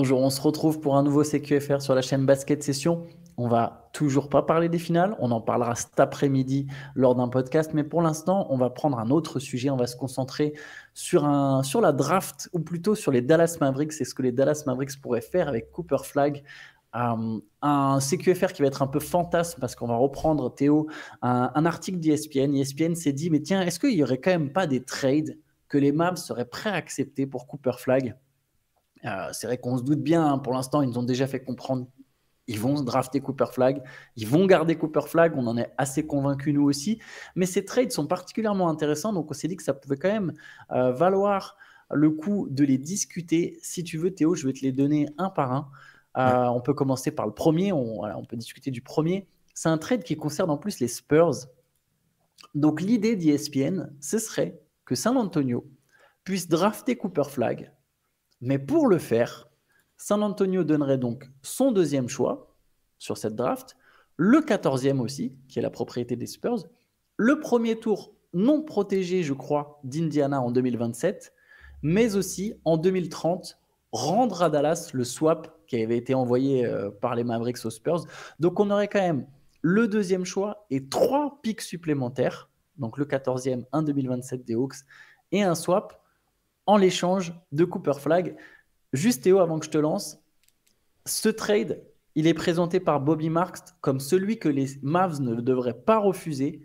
Bonjour, on se retrouve pour un nouveau CQFR sur la chaîne Basket Session. On va toujours pas parler des finales, on en parlera cet après-midi lors d'un podcast, mais pour l'instant, on va prendre un autre sujet. On va se concentrer sur la draft, ou plutôt sur les Dallas Mavericks. C'est ce que les Dallas Mavericks pourraient faire avec Cooper Flag. Un CQFR qui va être un peu fantasme parce qu'on va reprendre, Théo, un article d'ESPN. ESPN s'est dit, mais tiens, est-ce qu'il y aurait quand même pas des trades que les Mavs seraient prêts à accepter pour Cooper Flag? C'est vrai qu'on se doute bien, hein, pour l'instant, ils nous ont déjà fait comprendre ils vont se drafter Cooper Flag, ils vont garder Cooper Flag, on en est assez convaincus nous aussi, mais ces trades sont particulièrement intéressants, donc on s'est dit que ça pouvait quand même valoir le coup de les discuter. Si tu veux, Théo, je vais te les donner un par un. Ouais. On peut commencer par le premier, on peut discuter du premier. C'est un trade qui concerne en plus les Spurs. Donc l'idée d'ESPN, ce serait que San Antonio puisse drafter Cooper Flag, mais pour le faire, San Antonio donnerait donc son deuxième choix sur cette draft, le 14e aussi, qui est la propriété des Spurs, le premier tour non protégé, je crois, d'Indiana en 2027, mais aussi en 2030, rendre à Dallas le swap qui avait été envoyé par les Mavericks aux Spurs. Donc on aurait quand même le deuxième choix et 3 picks supplémentaires, donc le 14e, un 2027 des Hawks, et un swap en l'échange de Cooper Flag. Juste Théo, avant que je te lance, ce trade, il est présenté par Bobby Marks comme celui que les Mavs ne devraient pas refuser.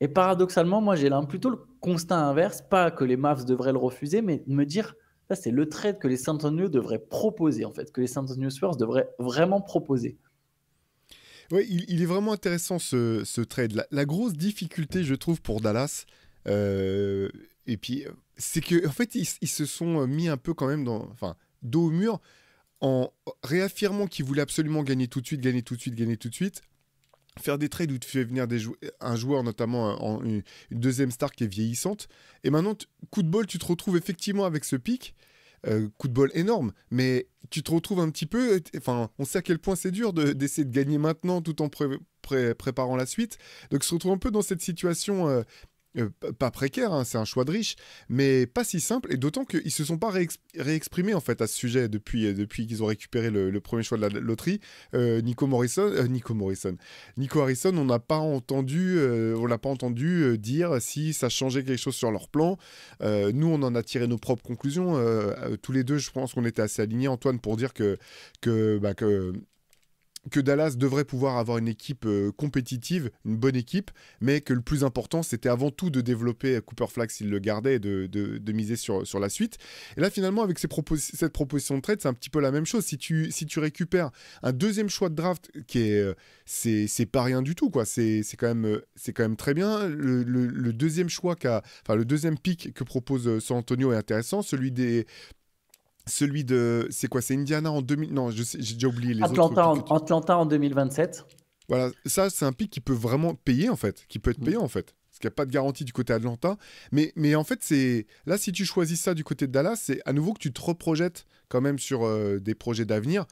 Et paradoxalement, moi, j'ai là plutôt le constat inverse, pas que les Mavs devraient le refuser, mais de me dire, ça, c'est le trade que les San Antonio devraient proposer, en fait, que les San Antonio Spurs devraient vraiment proposer. Ouais, il est vraiment intéressant ce trade. La grosse difficulté, je trouve, pour Dallas, et puis, c'est que en fait, ils se sont mis un peu quand même dos au mur en réaffirmant qu'ils voulaient absolument gagner tout de suite, gagner tout de suite, gagner tout de suite. Faire des trades où tu fais venir un joueur, notamment une deuxième star qui est vieillissante. Et maintenant, coup de bol, tu te retrouves effectivement avec ce pic. Coup de bol énorme, mais tu te retrouves un petit peu. Enfin, on sait à quel point c'est dur d'essayer de gagner maintenant tout en préparant la suite. Donc, se retrouve un peu dans cette situation. Pas précaire, hein, c'est un choix de riche, mais pas si simple, et d'autant qu'ils se sont pas réexprimés en fait à ce sujet depuis qu'ils ont récupéré le premier choix de la loterie. Nico Harrison, on n'a pas entendu, dire si ça changeait quelque chose sur leur plan. Nous, on en a tiré nos propres conclusions. Tous les deux, je pense qu'on était assez alignés, Antoine, pour dire que Dallas devrait pouvoir avoir une équipe compétitive, une bonne équipe, mais que le plus important, c'était avant tout de développer Cooper Flag s'il le gardait et de miser sur la suite. Et là, finalement, avec cette proposition de trade, c'est un petit peu la même chose. Si tu récupères un deuxième choix de draft c'est pas rien du tout, quoi. C'est quand même très bien. Le deuxième choix le deuxième pick que propose San Antonio est intéressant. C'est quoi? C'est Indiana en 2000. Non, j'ai déjà oublié les autres picks. Atlanta en 2027. Voilà, ça, c'est un pick qui peut vraiment payer, en fait. Qui peut être payant, en fait. Parce qu'il n'y a pas de garantie du côté Atlanta. Mais en fait, là, si tu choisis ça du côté de Dallas, c'est à nouveau que tu te reprojettes quand même sur des projets d'avenir.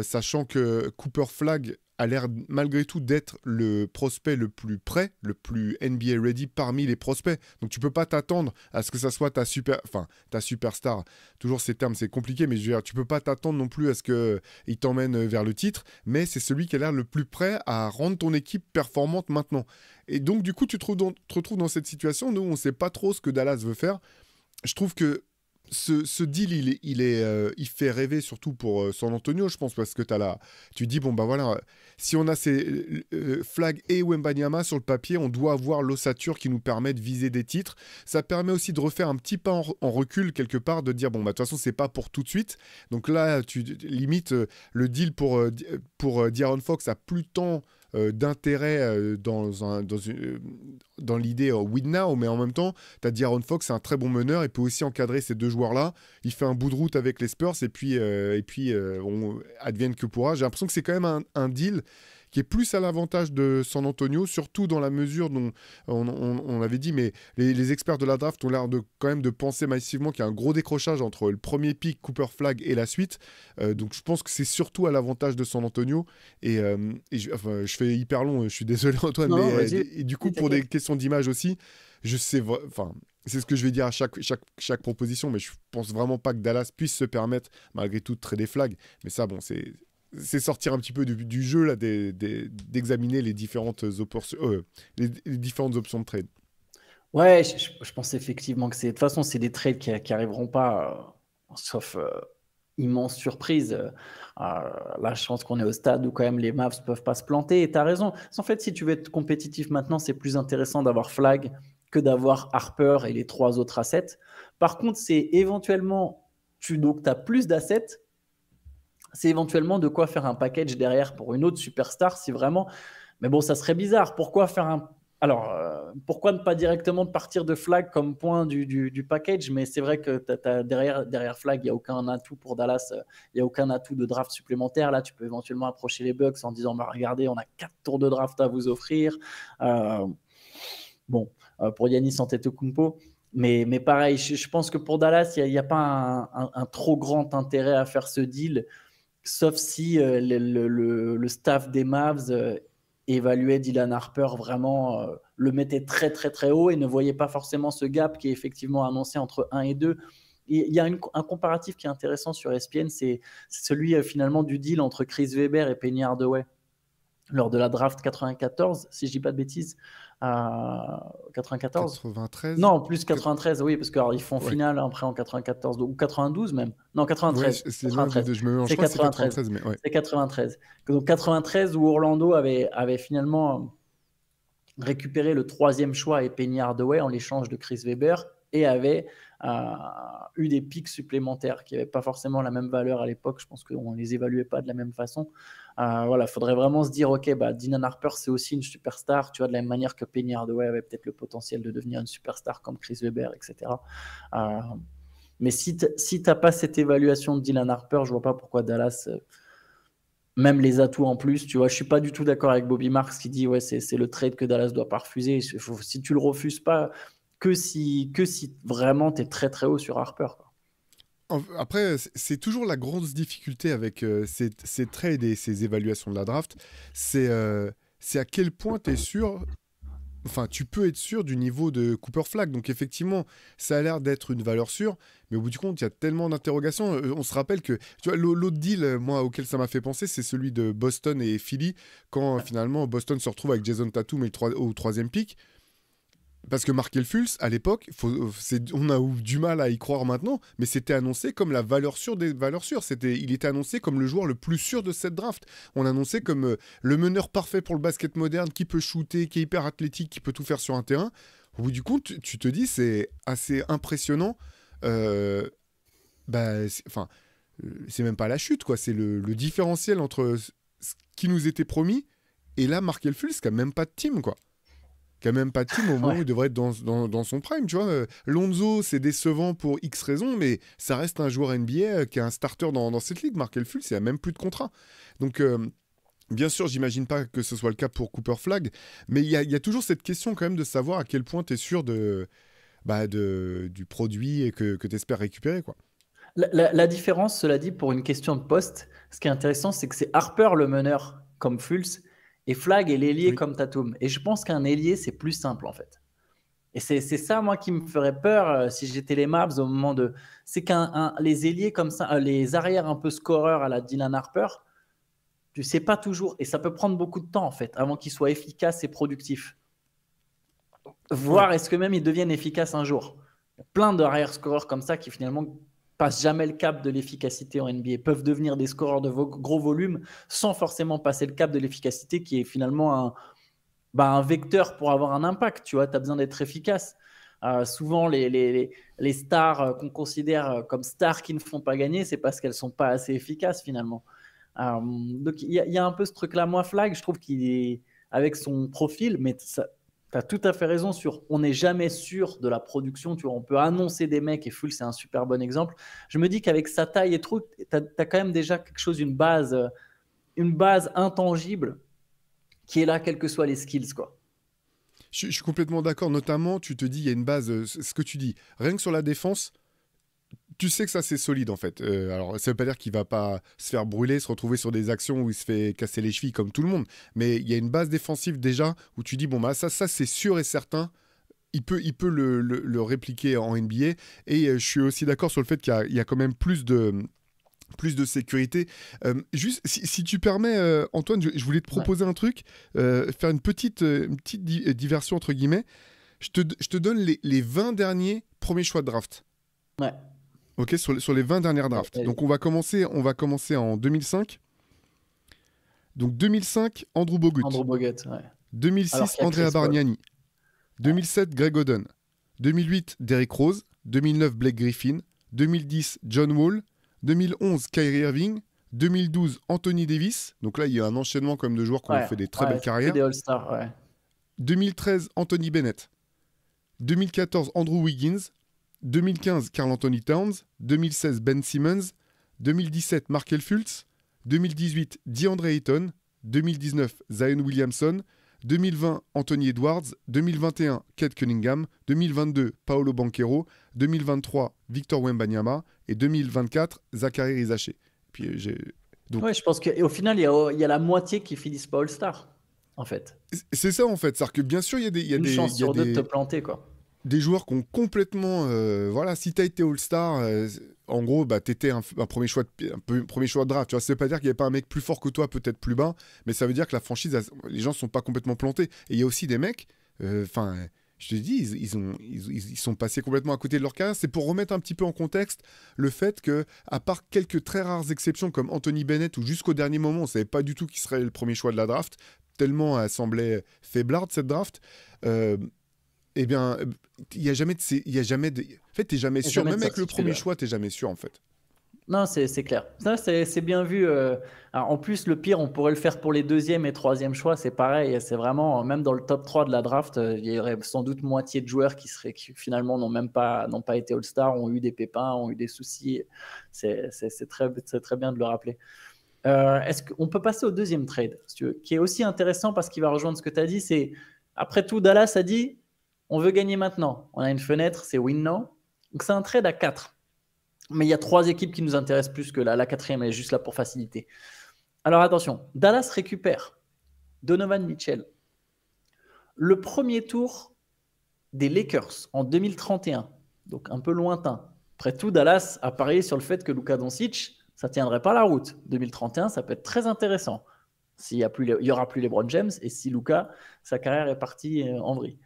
Sachant que Cooper Flag a l'air malgré tout d'être le prospect le plus prêt, le plus NBA ready parmi les prospects. Donc tu peux pas t'attendre à ce que ça soit ta superstar. Toujours ces termes, c'est compliqué, mais je veux dire, tu peux pas t'attendre non plus à ce qu'il t'emmène vers le titre, mais c'est celui qui a l'air le plus prêt à rendre ton équipe performante maintenant. Et donc du coup, tu te retrouves dans cette situation où on sait pas trop ce que Dallas veut faire. Je trouve que ce deal, il fait rêver surtout pour San Antonio, je pense, parce que tu dis, bon, bah voilà, si on a ces Flag et Wembanyama sur le papier, on doit avoir l'ossature qui nous permet de viser des titres. Ça permet aussi de refaire un petit pas en recul, quelque part, de dire, bon, bah de toute façon, c'est pas pour tout de suite. Donc là, tu limites le deal pour De'Aaron Fox a plus tant d'intérêt dans l'idée win now, mais en même temps, tu as dit Aaron Fox, c'est un très bon meneur, il peut aussi encadrer ces deux joueurs-là. Il fait un bout de route avec les Spurs et puis on advienne que pourra. J'ai l'impression que c'est quand même un deal qui est plus à l'avantage de San Antonio, surtout dans la mesure dont on avait dit, mais les experts de la draft ont l'air quand même de penser massivement qu'il y a un gros décrochage entre le premier pick, Cooper Flag, et la suite. Donc je pense que c'est surtout à l'avantage de San Antonio. Je fais hyper long, je suis désolé Antoine, Non, mais vas-y. et du coup, pour des questions d'image aussi, je sais, enfin, c'est ce que je vais dire à chaque proposition, mais je pense vraiment pas que Dallas puisse se permettre, malgré tout, de trader flag. Mais ça, bon, c'est sortir un petit peu du jeu, là, d'examiner les différentes, les différentes options de trade. Ouais, je pense effectivement que de toute façon, c'est des trades qui arriveront pas, sauf immense surprise. Là, je pense qu'on est au stade où quand même les Mavs peuvent pas se planter. Et tu as raison. En fait, si tu veux être compétitif maintenant, c'est plus intéressant d'avoir Flag que d'avoir Harper et les 3 autres assets. Par contre, c'est éventuellement, donc tu as plus d'assets, c'est éventuellement de quoi faire un package derrière pour une autre superstar si vraiment. Mais bon, ça serait bizarre. Pourquoi faire un. Alors, pourquoi ne pas directement partir de Flag comme point du package? Mais c'est vrai que derrière Flag, il n'y a aucun atout pour Dallas. Il n'y a aucun atout de draft supplémentaire. Là, tu peux éventuellement approcher les Bucks en disant bah, regardez, on a 4 tours de draft à vous offrir. Bon, pour Giannis Antetokounmpo. Mais pareil, je pense que pour Dallas, il n'y a pas un trop grand intérêt à faire ce deal. Sauf si le staff des Mavs évaluait Dylan Harper vraiment, le mettait très très très haut et ne voyait pas forcément ce gap qui est effectivement annoncé entre 1 et 2. Il y a un comparatif qui est intéressant sur ESPN, c'est celui finalement du deal entre Chris Webber et Penny Hardaway lors de la draft 94, si je ne dis pas de bêtises. 94 93. Non, plus 93, oui, parce qu'ils font finale après en 94, ou 92 même. Non, 93. Ouais, c'est 93. je me mélange, C'est je crois que c'est 93. 93, mais ouais. C'est 93. Donc 93 où Orlando avait finalement récupéré le 3e choix et Penny Hardaway en l'échange de Chris Webber et avait eu des pics supplémentaires qui n'avaient pas forcément la même valeur à l'époque. Je pense qu'on ne les évaluait pas de la même façon. Voilà, il faudrait vraiment se dire, ok, bah, Dylan Harper, c'est aussi une superstar, tu vois, de la même manière que Penny Hardaway avait peut-être le potentiel de devenir une superstar comme Chris Webber, etc. Mais si tu n'as pas cette évaluation de Dylan Harper, je ne vois pas pourquoi Dallas, même les atouts en plus, tu vois, je ne suis pas du tout d'accord avec Bobby Marks qui dit, ouais, c'est le trade que Dallas ne doit pas refuser. Si tu ne le refuses pas, que si vraiment tu es très très haut sur Harper, quoi. Après, c'est toujours la grosse difficulté avec ces trades et ces évaluations de la draft, c'est à quel point tu es sûr, enfin tu peux être sûr du niveau de Cooper Flag. Donc effectivement, ça a l'air d'être une valeur sûre, mais au bout du compte, il y a tellement d'interrogations. On se rappelle que, tu vois, l'autre deal, moi, auquel ça m'a fait penser, c'est celui de Boston et Philly, quand finalement Boston se retrouve avec Jason Tatum au 3e pick. Parce que Markelle Fultz, à l'époque, on a eu du mal à y croire maintenant, mais c'était annoncé comme la valeur sûre des valeurs sûres. Il était annoncé comme le joueur le plus sûr de cette draft. On annonçait comme le meneur parfait pour le basket moderne, qui peut shooter, qui est hyper athlétique, qui peut tout faire sur un terrain. Au bout du compte, tu te dis, c'est assez impressionnant. C'est même pas la chute, quoi. C'est le différentiel entre ce qui nous était promis et là, Markelle Fultz, qui a même pas de team, quoi. Qui a même pas de team au moment où il devrait être dans son prime, tu vois. Lonzo, c'est décevant pour X raisons, mais ça reste un joueur NBA qui est un starter dans cette ligue. Markelle Fultz, il a même plus de contrat. Donc, bien sûr, j'imagine pas que ce soit le cas pour Cooper Flag, mais il y a toujours cette question quand même de savoir à quel point tu es sûr du produit et que tu espères récupérer, quoi. La différence, cela dit, pour une question de poste, ce qui est intéressant, c'est que c'est Harper le meneur comme Fultz et Flag est l'ailier comme Tatum. Et je pense qu'un ailier, c'est plus simple en fait. Et c'est ça, moi, qui me ferait peur si j'étais les Mavs au moment de. C'est les ailiers comme ça, les arrières un peu scoreurs à la Dylan Harper, tu sais pas toujours. Et ça peut prendre beaucoup de temps en fait avant qu'ils soient efficaces et productifs. Voir est-ce que même ils deviennent efficaces un jour. Il y a plein d'arrière scoreurs comme ça qui finalement passent jamais le cap de l'efficacité en NBA, peuvent devenir des scoreurs de gros volume sans forcément passer le cap de l'efficacité qui est finalement un vecteur pour avoir un impact. Tu vois, tu as besoin d'être efficace. Souvent, les stars qu'on considère comme stars qui ne font pas gagner, c'est parce qu'elles ne sont pas assez efficaces finalement. Donc, il y a un peu ce truc-là. Moi, Flag, je trouve qu'il est avec son profil, mais tu as tout à fait raison sur on n'est jamais sûr de la production. Tu vois, on peut annoncer des mecs et Fultz, c'est un super bon exemple. Je me dis qu'avec sa taille et tout, tu as quand même déjà quelque chose, une base intangible qui est là, quels que soient les skills, quoi. Je suis complètement d'accord. Notamment, tu te dis, il y a une base, ce que tu dis, rien que sur la défense, tu sais que ça, c'est solide, en fait. Alors, ça veut pas dire qu'il va pas se faire brûler, se retrouver sur des actions où il se fait casser les chevilles comme tout le monde. Mais il y a une base défensive déjà où tu dis, bon, bah, ça c'est sûr et certain. il peut le répliquer en NBA. Et je suis aussi d'accord sur le fait qu'il y a quand même plus de sécurité. Juste, si tu permets, Antoine, je voulais te proposer un truc, faire une petite diversion entre guillemets. Je te donne les 20 derniers premiers choix de draft. Ouais. Ok, sur les 20 dernières drafts. Ouais, Donc on va commencer en 2005. Donc 2005, Andrew Bogut. Andrew Bogut, ouais. 2006, Andrea Bargnani. 2007, Greg Oden. 2008, Derrick Rose. 2009, Blake Griffin. 2010, John Wall. 2011, Kyrie Irving. 2012, Anthony Davis. Donc là, il y a un enchaînement quand même de joueurs qui ont fait des très belles carrières. Des All-Stars, ouais. 2013, Anthony Bennett. 2014, Andrew Wiggins. 2015, Karl Anthony Towns. 2016, Ben Simmons. 2017, Markelle Fultz. 2018, DeAndre Ayton. 2019, Zion Williamson. 2020, Anthony Edwards. 2021, Cade Cunningham. 2022, Paolo Banchero. 2023, Victor Wembanyama. Et 2024, Zachary Rizaché. Puis Donc... Ouais, je pense qu'au final, il y a la moitié qui finissent pas All-Star, en fait. C'est ça, en fait. C'est-à-dire que bien sûr, il y a des... Une chance sur deux de te planter, quoi. Des joueurs qui ont complètement... voilà, si tu as été All-Star, en gros, bah, tu étais un premier choix de draft. Tu vois, ça veut pas dire qu'il n'y avait pas un mec plus fort que toi, peut-être plus bas, mais ça veut dire que la franchise, les gens ne sont pas complètement plantés. Et il y a aussi des mecs, je te dis, ils sont passés complètement à côté de leur carrière. C'est pour remettre un petit peu en contexte le fait que, à part quelques très rares exceptions comme Anthony Bennett, où jusqu'au dernier moment, on ne savait pas du tout qui serait le premier choix de la draft, tellement elle semblait faiblarde, cette draft, eh bien, il n'y a jamais de... En fait, tu n'es jamais sûr. Même avec le premier choix, tu n'es jamais sûr, en fait. Non, c'est clair. Ça, c'est bien vu. Alors, en plus, le pire, on pourrait le faire pour les deuxième et troisième choix. C'est pareil. C'est vraiment, même dans le top 3 de la draft, il y aurait sans doute moitié de joueurs qui finalement n'ont pas été All-Star, ont eu des pépins, ont eu des soucis. C'est très bien de le rappeler. Est-ce qu'on peut passer au deuxième trade, si tu veux, qui est aussi intéressant parce qu'il va rejoindre ce que tu as dit. C'est, après tout, Dallas a dit, on veut gagner maintenant. On a une fenêtre, c'est win now. Donc, c'est un trade à 4. Mais il y a 3 équipes qui nous intéressent plus que la quatrième, elle est juste là pour faciliter. Alors attention, Dallas récupère Donovan Mitchell. Le premier tour des Lakers en 2031, donc un peu lointain. Après tout, Dallas a parié sur le fait que Luka Doncic, ça ne tiendrait pas la route. 2031, ça peut être très intéressant. Il n'y aura plus LeBron James et si Luka, sa carrière est partie en vrille.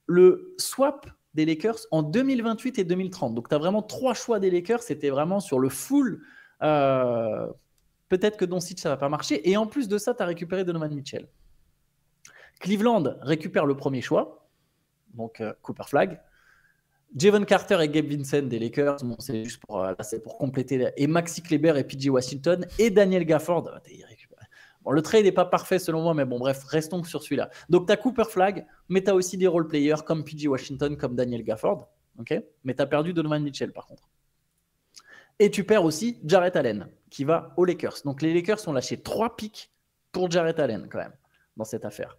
Le swap des Lakers en 2028 et 2030. Donc, tu as vraiment 3 choix des Lakers. C'était vraiment sur le full. Peut-être que Doncic, ça ne va pas marcher. Et en plus de ça, tu as récupéré Donovan Mitchell. Cleveland récupère le premier choix. Donc, Cooper Flag. Javon Carter et Gabe Vincent des Lakers. Bon, c'est juste pour compléter. Et Maxi Kleber et PJ Washington. Et Daniel Gafford. Bon, le trade n'est pas parfait selon moi, mais bon, bref, restons sur celui-là. Donc, tu as Cooper Flag, mais tu as aussi des role-players comme PJ Washington, comme Daniel Gafford. Okay, mais tu as perdu Donovan Mitchell, par contre. Et tu perds aussi Jarrett Allen, qui va aux Lakers. Donc, les Lakers ont lâché 3 picks pour Jarrett Allen, quand même, dans cette affaire.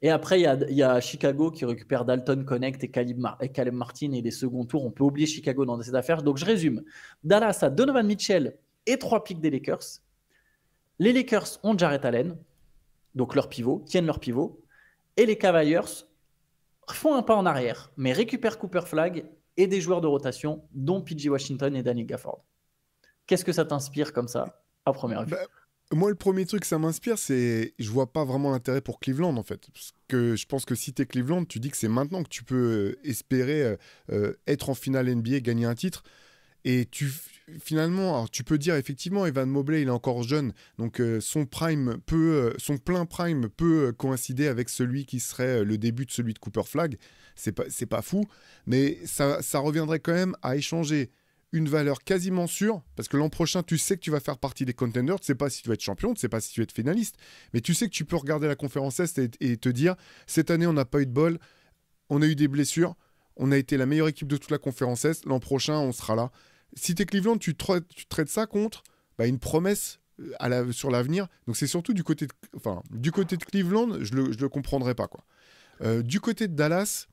Et après, il y a Chicago qui récupère Dalton Connect et Caleb Martin et des seconds tours. On peut oublier Chicago dans cette affaire. Donc, je résume. Dallas a Donovan Mitchell et 3 picks des Lakers. Les Lakers ont Jarrett Allen, donc leur pivot, tiennent leur pivot, et les Cavaliers font un pas en arrière, mais récupèrent Cooper Flag et des joueurs de rotation, dont PJ Washington et Daniel Gafford. Qu'est-ce que ça t'inspire comme ça, à première vue? Moi, le premier truc que ça m'inspire, c'est je vois pas vraiment l'intérêt pour Cleveland, en fait. Parce que je pense que si t'es Cleveland, tu dis que c'est maintenant que tu peux espérer être en finale NBA, gagner un titre. Et finalement, alors tu peux dire effectivement, Evan Mobley, il est encore jeune, donc son plein prime peut coïncider avec celui qui serait le début de celui de Cooper Flag. C'est pas fou, mais ça reviendrait quand même à échanger une valeur quasiment sûre, parce que l'an prochain, tu sais que tu vas faire partie des contenders, tu sais pas si tu vas être champion, tu sais pas si tu vas être finaliste, mais tu sais que tu peux regarder la conférence Est et te dire, cette année, on n'a pas eu de bol, on a eu des blessures, on a été la meilleure équipe de toute la conférence Est, l'an prochain, on sera là. Si tu es Cleveland, tu traites ça contre une promesse sur l'avenir. Donc c'est surtout du côté de Cleveland, je le comprendrais pas, quoi. Du côté de Dallas,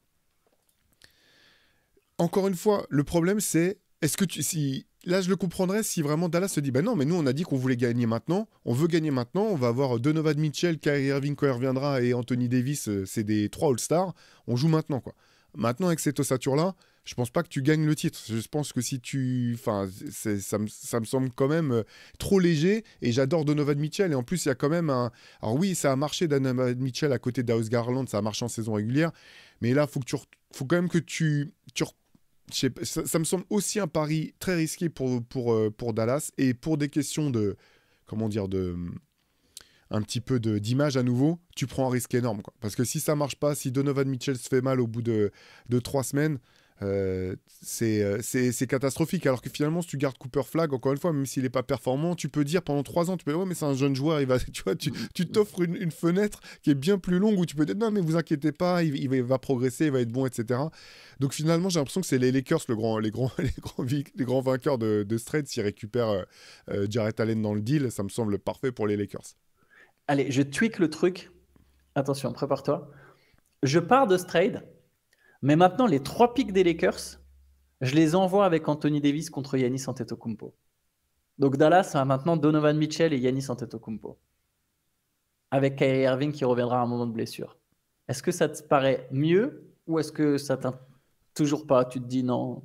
encore une fois, le problème c'est, là je le comprendrais si vraiment Dallas se dit, non, mais nous on a dit qu'on voulait gagner maintenant, on veut gagner maintenant, on va avoir Donovan Mitchell, Kyrie Irving quand il reviendra et Anthony Davis, c'est des 3 All-Stars, on joue maintenant, quoi. Maintenant, avec cette ossature-là, je pense pas que tu gagnes le titre. Je pense que si tu... Enfin, ça me semble quand même trop léger. Et j'adore Donovan Mitchell. Et en plus, il y a quand même un... Alors oui, ça a marché Donovan Mitchell à côté d'House Garland. Ça a marché en saison régulière. Mais là, faut quand même que je sais pas, ça me semble aussi un pari très risqué pour Dallas. Et pour des questions de... Comment dire un petit peu d'image à nouveau, tu prends un risque énorme, quoi. Parce que si ça marche pas, si Donovan Mitchell se fait mal au bout de 3 semaines, c'est catastrophique. Alors que finalement, si tu gardes Cooper Flag, encore une fois, même s'il n'est pas performant, tu peux dire pendant 3 ans, tu peux dire, ouais, mais c'est un jeune joueur, tu vois, tu t'offres une fenêtre qui est bien plus longue où tu peux dire, non, mais vous inquiétez pas, il va progresser, il va être bon, etc. Donc finalement, j'ai l'impression que c'est les Lakers, les grands vainqueurs de ce trade, s'ils récupèrent Jarrett Allen dans le deal, ça me semble parfait pour les Lakers. Allez, je tweak le truc. Attention, prépare-toi. Je pars de ce trade, mais maintenant, les 3 picks des Lakers, je les envoie avec Anthony Davis contre Giannis Antetokounmpo. Donc Dallas a maintenant Donovan Mitchell et Giannis Antetokounmpo. Avec Kyrie Irving qui reviendra à un moment de blessure. Est-ce que ça te paraît mieux ou est-ce que ça t'intéresse toujours pas? Tu te dis non?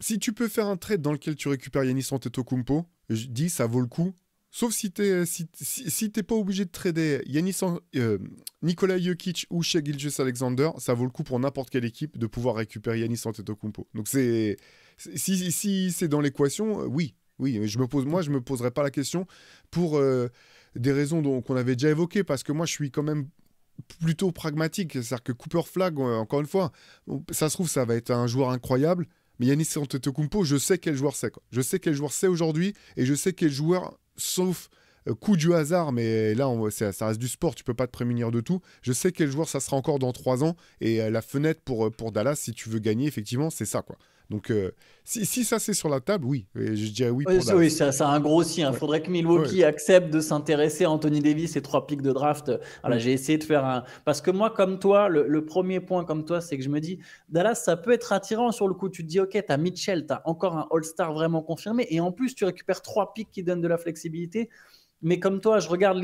Si tu peux faire un trade dans lequel tu récupères Giannis Antetokounmpo, je dis ça vaut le coup. Sauf si t'es pas obligé de trader Nikola Jokic ou Shai Gilgeous-Alexander, ça vaut le coup pour n'importe quelle équipe de pouvoir récupérer Giannis Antetokounmpo. Donc si c'est dans l'équation, oui, je me poserai pas la question pour des raisons qu'on avait déjà évoquées, parce que moi je suis quand même plutôt pragmatique. C'est-à-dire que Cooper Flag, encore une fois, ça se trouve ça va être un joueur incroyable. Mais Giannis Antetokounmpo, je sais quel joueur c'est, quoi. Je sais quel joueur c'est aujourd'hui et je sais quel joueur, sauf coup du hasard, mais là, ça reste du sport, tu peux pas te prémunir de tout. Je sais quel joueur ça sera encore dans 3 ans et la fenêtre pour Dallas, si tu veux gagner, effectivement, c'est ça, quoi. Donc, si ça c'est sur la table, oui, et je dirais oui pour Dallas. Oui, c'est un gros si. Il Ouais. faudrait que Milwaukee accepte de s'intéresser à Anthony Davis et 3 pics de draft. Voilà, j'ai essayé de faire un. Parce que moi, comme toi, le premier point comme toi, c'est que je me dis, Dallas, ça peut être attirant sur le coup. Tu te dis, OK, tu as Mitchell, tu as encore un All-Star vraiment confirmé. Et en plus, tu récupères 3 pics qui donnent de la flexibilité. Mais comme toi, je regarde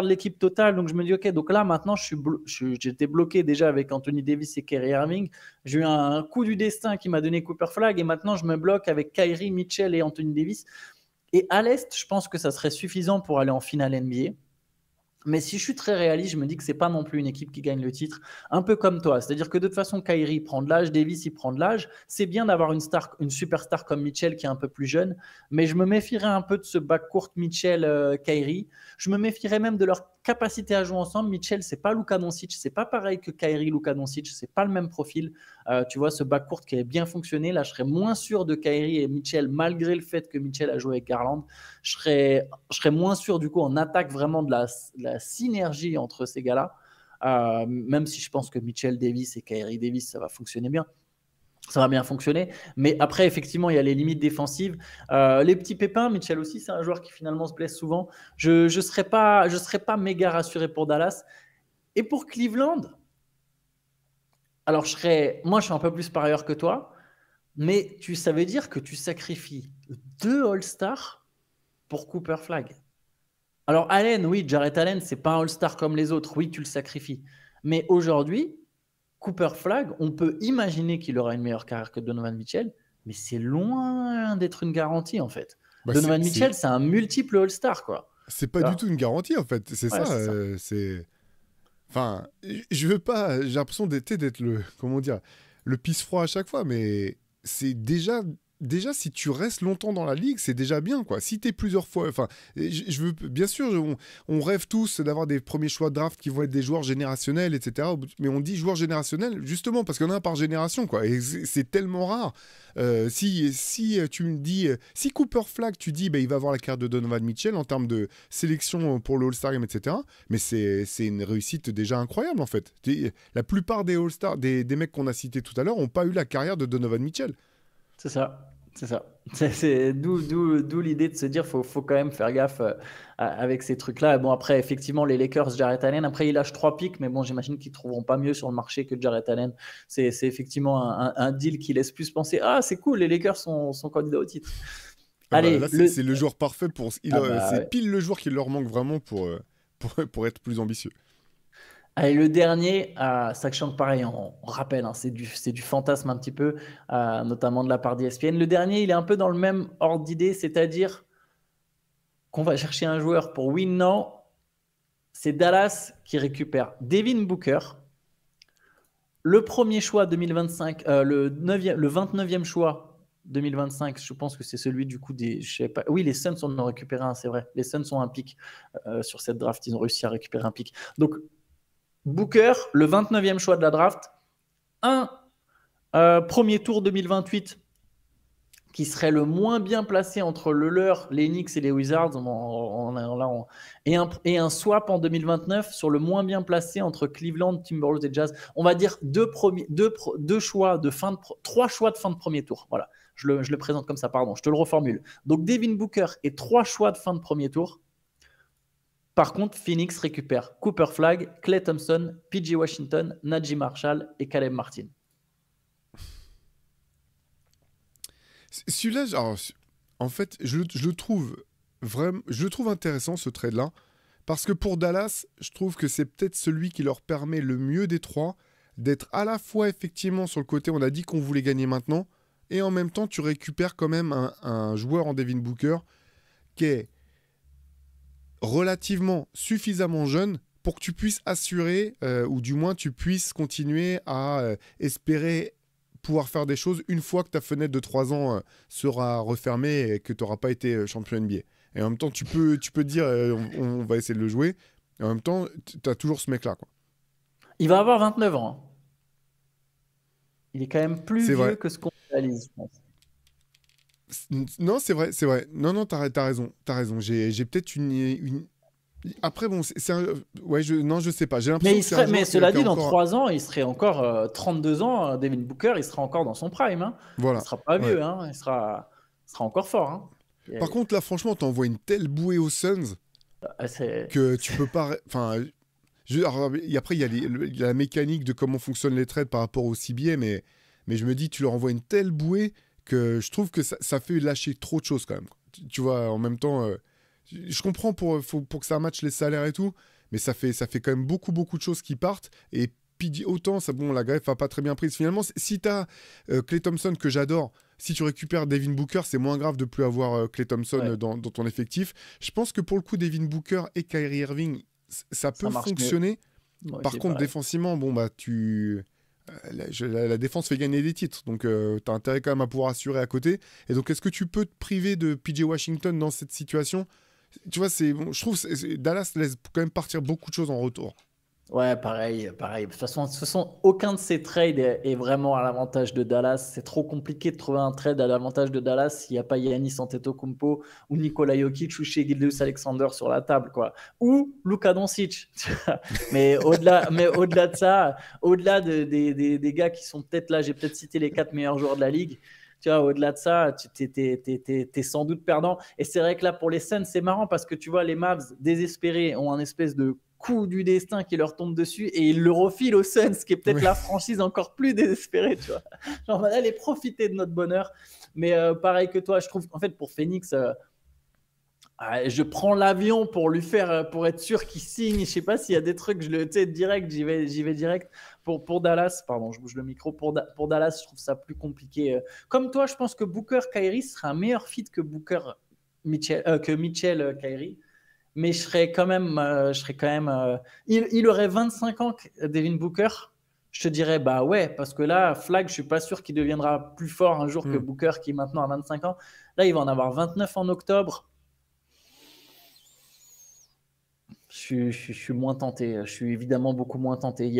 l'équipe totale, donc je me dis, OK, donc là, maintenant, j'étais bloqué déjà avec Anthony Davis et Kyrie Irving. J'ai eu un coup du destin qui m'a donné Cooper Flag, et maintenant, je me bloque avec Kyrie, Mitchell et Anthony Davis. Et à l'Est, je pense que ça serait suffisant pour aller en finale NBA. Mais si je suis très réaliste, je me dis que ce n'est pas non plus une équipe qui gagne le titre, un peu comme toi. C'est-à-dire que de toute façon, Kyrie prend de l'âge, Davis, il prend de l'âge. C'est bien d'avoir une superstar comme Mitchell qui est un peu plus jeune, mais je me méfierais un peu de ce backcourt Mitchell-Kyrie. Je me méfierais même de leur capacité à jouer ensemble. Mitchell, c'est pas Luka Doncic, c'est pas pareil que Kyrie, Luka Doncic, c'est pas le même profil. Tu vois, ce backcourt qui a bien fonctionné, là, je serais moins sûr de Kyrie et Mitchell, malgré le fait que Mitchell a joué avec Garland. Je serais moins sûr, du coup, en attaque vraiment de la synergie entre ces gars-là. Même si je pense que Mitchell Davis et Kyrie Davis, ça va fonctionner bien. Ça va bien fonctionner. Mais après, effectivement, il y a les limites défensives. Les petits pépins, Mitchell aussi, c'est un joueur qui finalement se blesse souvent. Je ne serais pas méga rassuré pour Dallas. Et pour Cleveland, alors moi, je suis un peu plus parieur que toi, mais ça veut dire que tu sacrifies 2 All-Stars pour Cooper Flag. Alors Allen, oui, Jarrett Allen, c'est pas un All-Star comme les autres. Oui, tu le sacrifies. Mais aujourd'hui, Cooper Flag, on peut imaginer qu'il aura une meilleure carrière que Donovan Mitchell, mais c'est loin d'être une garantie en fait. Bah, Donovan Mitchell, c'est un multiple All-Star, quoi. C'est pas du tout une garantie, en fait. C'est Ouais, ça. c'est ça. C'est... Enfin, je veux pas... J'ai l'impression d'être le... Comment dire? Le pisse-froid à chaque fois, mais c'est déjà... Déjà, si tu restes longtemps dans la ligue, c'est déjà bien, quoi. Si t'es plusieurs fois... Enfin, je veux... Bien sûr, on rêve tous d'avoir des premiers choix de draft qui vont être des joueurs générationnels, etc. Mais on dit joueurs générationnels, justement, parce qu'il y en a un par génération, quoi. Et c'est tellement rare. Si tu me dis... Si Cooper Flag, tu dis, bah, il va avoir la carte de Donovan Mitchell en termes de sélection pour le All-Star Game, etc. Mais c'est une réussite déjà incroyable, en fait. La plupart des All-Stars, des mecs qu'on a cités tout à l'heure, n'ont pas eu la carrière de Donovan Mitchell. C'est ça. C'est ça. D'où l'idée de se dire faut quand même faire gaffe avec ces trucs-là. Bon, après, effectivement, les Lakers, Jarrett Allen, après, ils lâchent 3 pics, mais bon, j'imagine qu'ils ne trouveront pas mieux sur le marché que Jarrett Allen. C'est effectivement un deal qui laisse plus penser c'est cool, les Lakers sont candidats au titre. Allez, là, c'est le joueur parfait pour. C'est pile le joueur qui leur manque vraiment pour être plus ambitieux. Allez, le dernier, sachant que pareil, on rappelle, hein, c'est du fantasme un petit peu, notamment de la part d'ESPN. Le dernier, il est un peu dans le même ordre d'idée, c'est-à-dire qu'on va chercher un joueur pour win now. C'est Dallas qui récupère Devin Booker, le premier choix 2025, le 29e choix 2025, je pense que c'est celui du coup des. Je sais pas, oui, les Suns en ont récupéré un, c'est vrai. Les Suns ont un pic sur cette draft, ils ont réussi à récupérer un pic. Donc, Booker, le 29e choix de la draft, un premier tour 2028 qui serait le moins bien placé entre le leur, les Knicks et les Wizards, et un swap en 2029 sur le moins bien placé entre Cleveland, Timberwolves et Jazz. On va dire trois choix de fin de premier tour. Voilà, je le présente comme ça, pardon, je te le reformule. Donc Devin Booker et 3 choix de fin de premier tour. Par contre, Phoenix récupère Cooper Flag, Klay Thompson, PJ Washington, Najee Marshall et Caleb Martin. Celui-là, en fait, je le trouve vraiment, je le trouve intéressant ce trade-là, parce que pour Dallas, je trouve que c'est peut-être celui qui leur permet le mieux des trois d'être à la fois effectivement sur le côté, on a dit qu'on voulait gagner maintenant, et en même temps, tu récupères quand même un joueur en Devin Booker qui est relativement suffisamment jeune pour que tu puisses assurer, ou du moins tu puisses continuer à espérer pouvoir faire des choses une fois que ta fenêtre de 3 ans sera refermée et que tu n'auras pas été champion NBA. Et en même temps, tu peux te dire, on va essayer de le jouer. Et en même temps, tu as toujours ce mec-là, quoi. Il va avoir 29 ans. Hein. Il est quand même plus C'est vieux vrai. que ce qu'on réalise, je pense. Non, c'est vrai, c'est vrai. Non, non, t'as raison. T'as raison. J'ai peut-être une... Après, bon, ouais, non, je sais pas. J'ai l'impression que c'est un joueur Mais cela qui a dit, dans encore... 3 ans, il serait encore 32 ans. Devin Booker, il sera encore dans son prime. Hein. Il ne Voilà, sera pas ouais. vieux. Hein. Il sera encore fort. Hein. Par contre, là, franchement, t'envoies une telle bouée aux Suns que tu peux pas... Enfin, alors, et après, il y a la mécanique de comment fonctionnent les trades par rapport au CBA, mais je me dis, tu leur envoies une telle bouée que je trouve que ça fait lâcher trop de choses quand même. Tu vois, en même temps, je comprends pour que ça matche les salaires et tout, mais ça fait quand même beaucoup, beaucoup de choses qui partent. Et puis autant, ça, bon, la greffe n'a pas très bien prise. Finalement, si tu as Klay Thompson, que j'adore, si tu récupères Devin Booker, c'est moins grave de plus avoir Klay Thompson Ouais. dans ton effectif. Je pense que pour le coup, Devin Booker et Kyrie Irving, ça peut marche mieux. fonctionner. Moi Par aussi, contre, pareil. défensivement, bon, bah, la défense fait gagner des titres. Donc, tu as intérêt quand même à pouvoir assurer à côté. Et donc, est-ce que tu peux te priver de PJ Washington dans cette situation? Tu vois, bon, je trouve que Dallas laisse quand même partir beaucoup de choses en retour. Ouais, pareil, pareil. De toute façon, aucun de ces trades est vraiment à l'avantage de Dallas. C'est trop compliqué de trouver un trade à l'avantage de Dallas s'il n'y a pas Giannis Antetokounmpo ou Nikola Jokic ou Shai Gilgeous-Alexander sur la table, quoi. Ou Luka Doncic. Mais au-delà de ça, au-delà des gars qui sont peut-être là, j'ai peut-être cité les 4 meilleurs joueurs de la ligue. Tu vois, au-delà de ça, tu es sans doute perdant. Et c'est vrai que là, pour les Suns, c'est marrant parce que tu vois, les Mavs désespérés ont un espèce de coup du destin qui leur tombe dessus et ils le refilent aux Suns, qui est peut-être Oui. la franchise encore plus désespérée, tu vois. Genre, on va aller profiter de notre bonheur. Mais pareil que toi, je trouve qu'en fait, pour Phoenix, je prends l'avion pour lui faire, pour être sûr qu'il signe. Je sais pas s'il y a des trucs, tu sais, direct, j'y vais direct. Pour Dallas, pardon, je bouge le micro. Pour Dallas, je trouve ça plus compliqué. Comme toi, je pense que Booker Kyrie serait un meilleur fit que Mitchell Kyrie. Mais je serais quand même, il aurait 25 ans, Devin Booker. Je te dirais, bah ouais, parce que là, Flag, je suis pas sûr qu'il deviendra plus fort un jour que Booker, qui maintenant a 25 ans. Là, il va en avoir 29 en octobre. Je suis moins tenté. Je suis évidemment beaucoup moins tenté.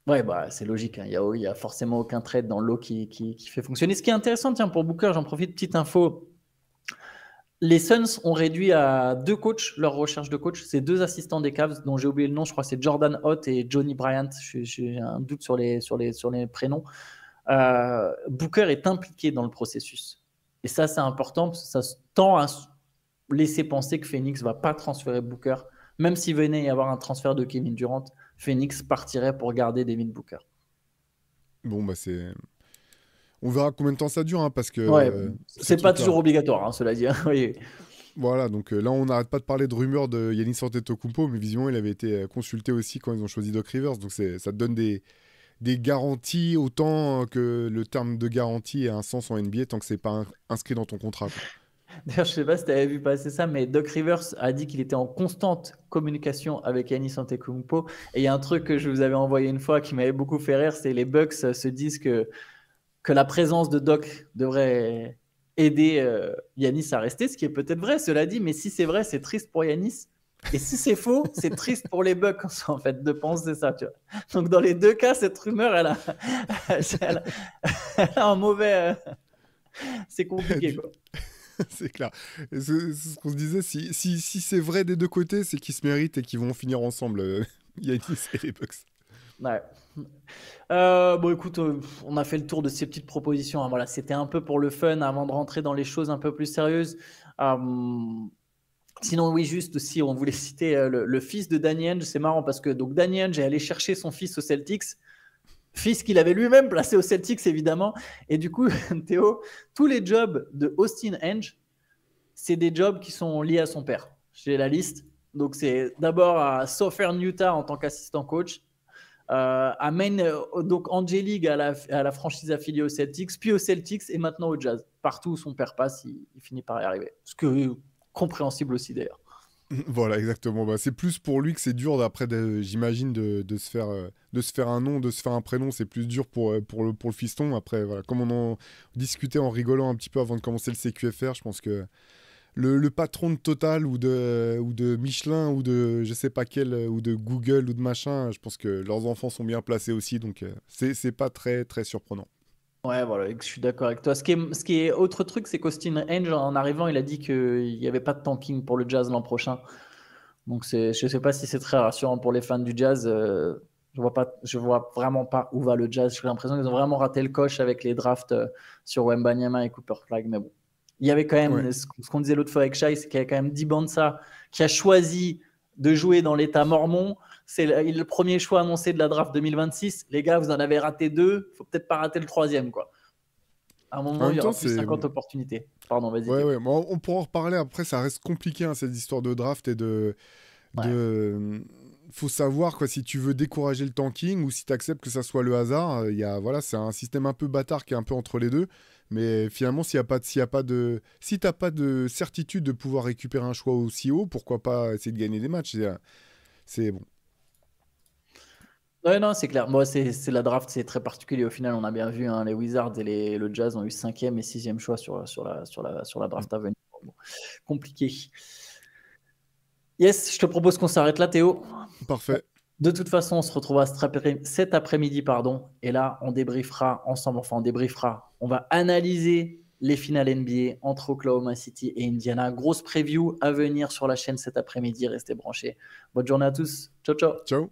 Ouais, bah, c'est logique. Hein. Il y a forcément aucun trade dans l'eau qui fait fonctionner. Ce qui est intéressant, tiens, pour Booker, j'en profite, petite info. Les Suns ont réduit à 2 coachs leur recherche de coach. C'est 2 assistants des Cavs dont j'ai oublié le nom. Je crois que c'est Jordan Hott et Johnny Bryant. J'ai un doute sur les prénoms. Booker est impliqué dans le processus. Et ça, c'est important parce que ça tend à laisser penser que Phoenix ne va pas transférer Booker. Même s'il venait y avoir un transfert de Kevin Durant, Phoenix partirait pour garder Devin Booker. Bon, bah, on verra combien de temps ça dure, hein, parce que Ouais, ces c'est pas trucs-là. toujours obligatoire, hein, cela dit. Oui. Voilà, donc là, on n'arrête pas de parler de rumeurs de Giannis Antetokounmpo, mais visiblement, il avait été consulté aussi quand ils ont choisi Doc Rivers. Donc, ça te donne des garanties autant que le terme de garantie a un sens en NBA tant que c'est pas inscrit dans ton contrat, quoi. D'ailleurs, je sais pas si tu avais vu passer ça, mais Doc Rivers a dit qu'il était en constante communication avec Giannis Antetokounmpo. Et il y a un truc que je vous avais envoyé une fois qui m'avait beaucoup fait rire, c'est les Bucks se disent que la présence de Doc devrait aider Giannis à rester, ce qui est peut-être vrai, cela dit, mais si c'est vrai, c'est triste pour Giannis. Et si c'est faux, c'est triste pour les Bucks, en fait, de penser ça. Tu vois. Donc, dans les deux cas, cette rumeur, elle a un mauvais. C'est compliqué, quoi. C'est clair. C'est ce qu'on se disait, si c'est vrai des deux côtés, c'est qu'ils se méritent et qu'ils vont finir ensemble, Giannis et les Bucks. Ouais. Bon, écoute, on a fait le tour de ces petites propositions, hein. Voilà, c'était un peu pour le fun avant de rentrer dans les choses un peu plus sérieuses. Sinon, oui, juste aussi, on voulait citer le fils de Danny Ainge. C'est marrant parce que donc Danny Ainge est allé chercher son fils au Celtics, fils qu'il avait lui-même placé au Celtics, évidemment. Et du coup, Théo, tous les jobs de Austin Ainge, c'est des jobs qui sont liés à son père. J'ai la liste. Donc, c'est d'abord à Southern Utah en tant qu'assistant coach, à Maine, donc en J-League à la franchise affiliée au Celtics, puis au Celtics et maintenant au Jazz. Partout où son père passe, il finit par y arriver. Ce que est compréhensible aussi d'ailleurs. Voilà, exactement. Bah, c'est plus pour lui que c'est dur d'après, j'imagine, de se faire un nom, de se faire un prénom. C'est plus dur pour le fiston. Après, voilà, comme on en discutait en rigolant un petit peu avant de commencer le CQFR, je pense que le patron de Total ou de Michelin ou de je sais pas quel, ou de Google ou de machin, je pense que leurs enfants sont bien placés aussi. Donc, c'est pas très, très surprenant. Ouais, voilà, je suis d'accord avec toi. Ce qui est autre truc, c'est qu'Austin Ainge, en arrivant, il a dit qu'il n'y avait pas de tanking pour le Jazz l'an prochain. Donc, je ne sais pas si c'est très rassurant pour les fans du Jazz. Je vois vraiment pas où va le Jazz. J'ai l'impression qu'ils ont vraiment raté le coche avec les drafts sur Wembanyama et Cooper Flag. Mais bon, il y avait quand Ouais. même, ce qu'on disait l'autre fois avec Shai, c'est qu'il y a quand même Dibansa qui a choisi de jouer dans l'État mormon. C'est le premier choix annoncé de la draft 2026. Les gars, vous en avez raté 2. Il ne faut peut-être pas rater le troisième, quoi. À un En moment, il même y temps, aura plus c'est 50 opportunités. Pardon, vas-y, ouais, Théo. ouais. Bon, on pourra en reparler après. Ça reste compliqué, hein, cette histoire de draft et Ouais. de... Faut savoir quoi, si tu veux décourager le tanking ou si tu acceptes que ça soit le hasard. Voilà, c'est un système un peu bâtard qui est un peu entre les deux. Mais finalement, si t'as pas de certitude de pouvoir récupérer un choix aussi haut, pourquoi pas essayer de gagner des matchs. C'est bon. Ouais, non, c'est clair. Moi, c'est la draft, c'est très particulier. Au final, on a bien vu, hein, les Wizards et le Jazz ont eu 5e et 6e choix sur la draft à venir. Bon, compliqué. Yes, je te propose qu'on s'arrête là, Théo. Parfait. De toute façon, on se retrouvera cet après-midi, pardon. Et là, on débriefera ensemble. Enfin, on débriefera. On va analyser les finales NBA entre Oklahoma City et Indiana. Grosse preview à venir sur la chaîne cet après-midi. Restez branchés. Bonne journée à tous. Ciao, ciao. Ciao.